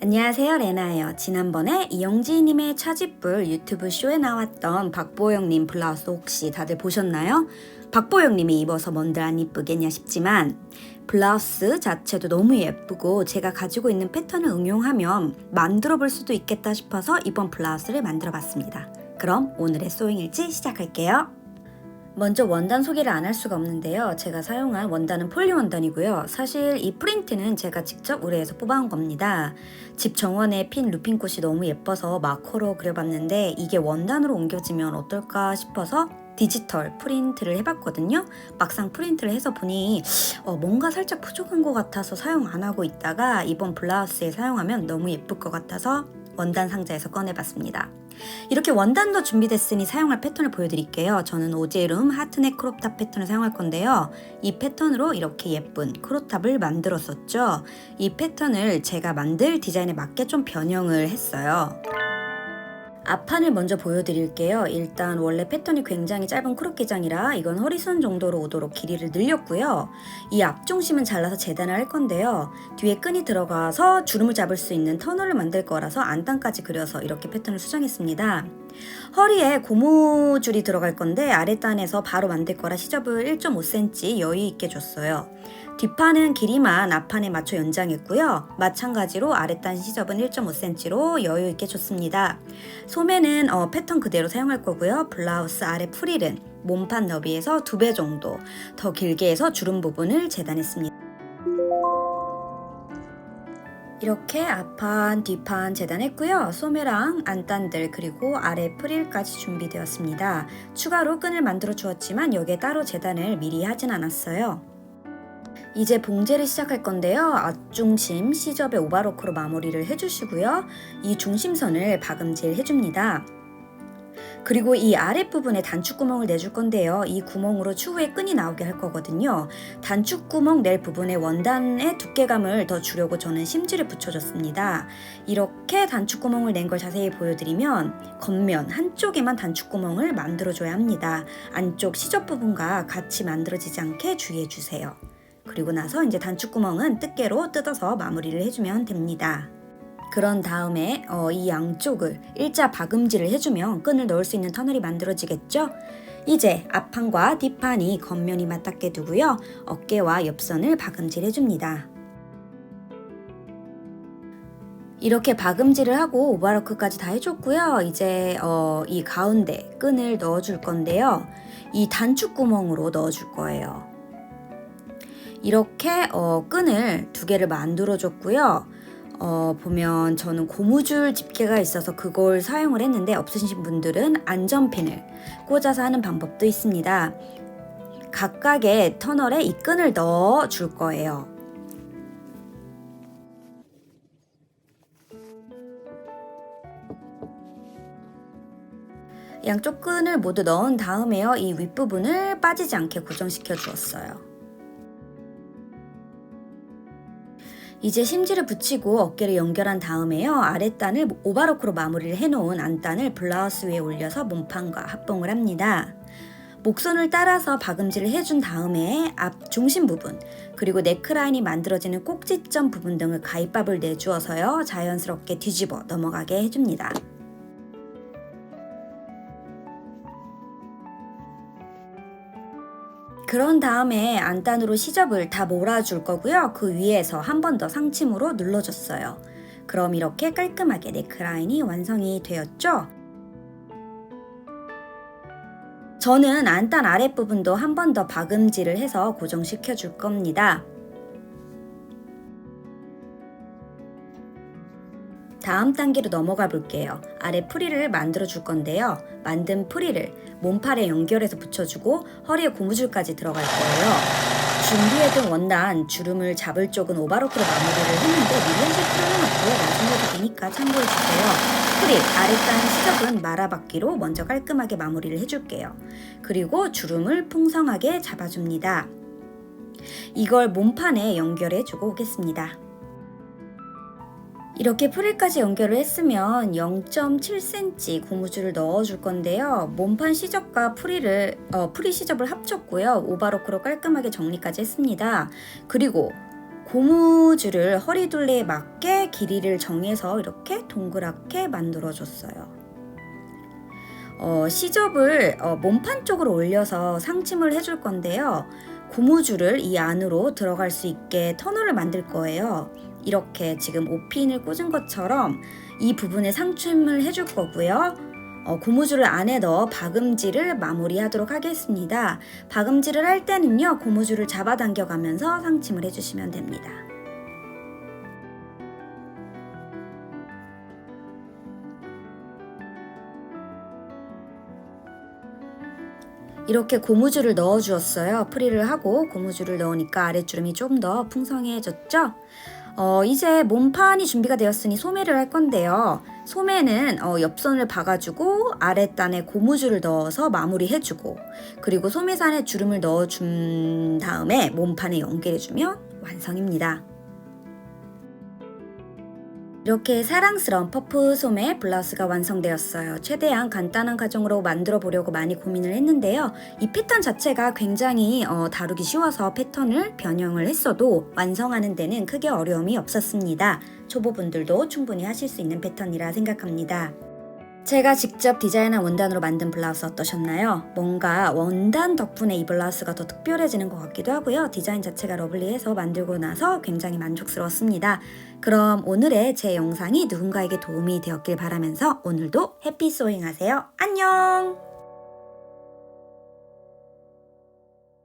안녕하세요, 레나예요. 지난번에 이영지님의 차집불 유튜브 쇼에 나왔던 박보영님 블라우스 혹시 다들 보셨나요? 박보영님이 입어서 뭔들 안 이쁘겠냐 싶지만 블라우스 자체도 너무 예쁘고 제가 가지고 있는 패턴을 응용하면 만들어 볼 수도 있겠다 싶어서 이번 블라우스를 만들어 봤습니다. 그럼 오늘의 소잉일지 시작할게요. 먼저 원단 소개를 안 할 수가 없는데요. 제가 사용한 원단은 폴리 원단이고요. 사실 이 프린트는 제가 직접 의뢰해서 뽑아온 겁니다. 집 정원에 핀 루핀꽃이 너무 예뻐서 마커로 그려봤는데 이게 원단으로 옮겨지면 어떨까 싶어서 디지털 프린트를 해봤거든요. 막상 프린트를 해서 보니 뭔가 살짝 부족한 것 같아서 사용 안 하고 있다가 이번 블라우스에 사용하면 너무 예쁠 것 같아서 원단 상자에서 꺼내봤습니다. 이렇게 원단도 준비됐으니 사용할 패턴을 보여드릴게요. 저는 오제룸 하트넥 크롭탑 패턴을 사용할 건데요. 이 패턴으로 이렇게 예쁜 크롭탑을 만들었었죠. 이 패턴을 제가 만들 디자인에 맞게 좀 변형을 했어요. 앞판을 먼저 보여드릴게요. 일단 원래 패턴이 굉장히 짧은 크롭 기장이라 이건 허리선 정도로 오도록 길이를 늘렸고요. 이 앞중심은 잘라서 재단을 할 건데요. 뒤에 끈이 들어가서 주름을 잡을 수 있는 터널을 만들 거라서 안단까지 그려서 이렇게 패턴을 수정했습니다. 허리에 고무줄이 들어갈 건데 아랫단에서 바로 만들 거라 시접을 1.5cm 여유 있게 줬어요. 뒷판은 길이만 앞판에 맞춰 연장했고요. 마찬가지로 아랫단 시접은 1.5cm로 여유 있게 줬습니다. 소매는 패턴 그대로 사용할 거고요. 블라우스 아래 프릴은 몸판 너비에서 2배 정도 더 길게 해서 주름 부분을 재단했습니다. 이렇게 앞판, 뒷판 재단했고요. 소매랑 안단들 그리고 아래 프릴까지 준비되었습니다. 추가로 끈을 만들어 주었지만 여기에 따로 재단을 미리 하진 않았어요. 이제 봉제를 시작할 건데요. 앞중심 시접에 오버로크로 마무리를 해주시고요. 이 중심선을 박음질 해줍니다. 그리고 이 아랫부분에 단축구멍을 내줄 건데요. 이 구멍으로 추후에 끈이 나오게 할 거거든요. 단축구멍 낼 부분에 원단의 두께감을 더 주려고 저는 심지를 붙여줬습니다. 이렇게 단축구멍을 낸 걸 자세히 보여드리면 겉면 한쪽에만 단축구멍을 만들어줘야 합니다. 안쪽 시접 부분과 같이 만들어지지 않게 주의해주세요. 그리고 나서 이제 단축구멍은 뜯개로 뜯어서 마무리를 해주면 됩니다. 그런 다음에 이 양쪽을 일자 박음질을 해주면 끈을 넣을 수 있는 터널이 만들어지겠죠? 이제 앞판과 뒷판이 겉면이 맞닿게 두고요. 어깨와 옆선을 박음질 해줍니다. 이렇게 박음질을 하고 오버로크까지 다 해줬고요. 이제 이 가운데 끈을 넣어줄 건데요. 이 단축구멍으로 넣어줄 거예요. 이렇게 끈을 2개를 만들어 줬고요. 보면 저는 고무줄 집게가 있어서 그걸 사용을 했는데 없으신 분들은 안전핀을 꽂아서 하는 방법도 있습니다. 각각의 터널에 이 끈을 넣어 줄 거예요. 양쪽 끈을 모두 넣은 다음에요. 이 윗부분을 빠지지 않게 고정시켜 주었어요. 이제 심지를 붙이고 어깨를 연결한 다음에요. 아랫단을 오버로크로 마무리를 해놓은 안단을 블라우스 위에 올려서 몸판과 합봉을 합니다. 목선을 따라서 박음질을 해준 다음에 앞 중심 부분 그리고 네크라인이 만들어지는 꼭지점 부분 등을 가위밥을 내주어서요. 자연스럽게 뒤집어 넘어가게 해줍니다. 그런 다음에 안단으로 시접을 다 몰아줄 거고요. 그 위에서 한 번 더 상침으로 눌러줬어요. 그럼 이렇게 깔끔하게 네크라인이 완성이 되었죠? 저는 안단 아랫부분도 한 번 더 박음질을 해서 고정시켜 줄 겁니다. 다음 단계로 넘어가 볼게요. 아래 프릴을 만들어 줄 건데요. 만든 프릴을 몸팔에 연결해서 붙여주고 허리에 고무줄까지 들어갈 거예요. 준비해둔 원단 주름을 잡을 쪽은 오버로크로 마무리를 했는데 미리하실 필요는 없고요. 나중에 해도 되니까 참고해주세요. 프릴 아랫단 시접은 말아받기로 먼저 깔끔하게 마무리를 해줄게요. 그리고 주름을 풍성하게 잡아줍니다. 이걸 몸판에 연결해주고 오겠습니다. 이렇게 프릴까지 연결을 했으면 0.7cm 고무줄을 넣어줄 건데요. 몸판 시접과 프릴 시접을 합쳤고요. 오버로크로 깔끔하게 정리까지 했습니다. 그리고 고무줄을 허리둘레에 맞게 길이를 정해서 이렇게 동그랗게 만들어줬어요. 시접을 몸판 쪽으로 올려서 상침을 해줄 건데요. 고무줄을 이 안으로 들어갈 수 있게 터널을 만들 거예요. 이렇게 지금 5핀을 꽂은 것처럼 이 부분에 상침을 해줄 거고요. 고무줄을 안에 넣어 박음질을 마무리하도록 하겠습니다. 박음질을 할 때는요, 고무줄을 잡아당겨 가면서 상침을 해주시면 됩니다. 이렇게 고무줄을 넣어 주었어요. 프릴을 하고 고무줄을 넣으니까 아랫주름이 좀 더 풍성해졌죠? 이제 몸판이 준비가 되었으니 소매를 할 건데요. 소매는 옆선을 박아주고 아랫단에 고무줄을 넣어서 마무리해주고, 그리고 소매산에 주름을 넣어준 다음에 몸판에 연결해주면 완성입니다. 이렇게 사랑스러운 퍼프 소매 블라우스가 완성되었어요. 최대한 간단한 가정으로 만들어 보려고 많이 고민을 했는데요. 이 패턴 자체가 굉장히 다루기 쉬워서 패턴을 변형을 했어도 완성하는 데는 크게 어려움이 없었습니다. 초보분들도 충분히 하실 수 있는 패턴이라 생각합니다. 제가 직접 디자인한 원단으로 만든 블라우스 어떠셨나요? 뭔가 원단 덕분에 이 블라우스가 더 특별해지는 것 같기도 하고요. 디자인 자체가 러블리해서 만들고 나서 굉장히 만족스러웠습니다. 그럼 오늘의 제 영상이 누군가에게 도움이 되었길 바라면서 오늘도 해피 소잉 하세요. 안녕!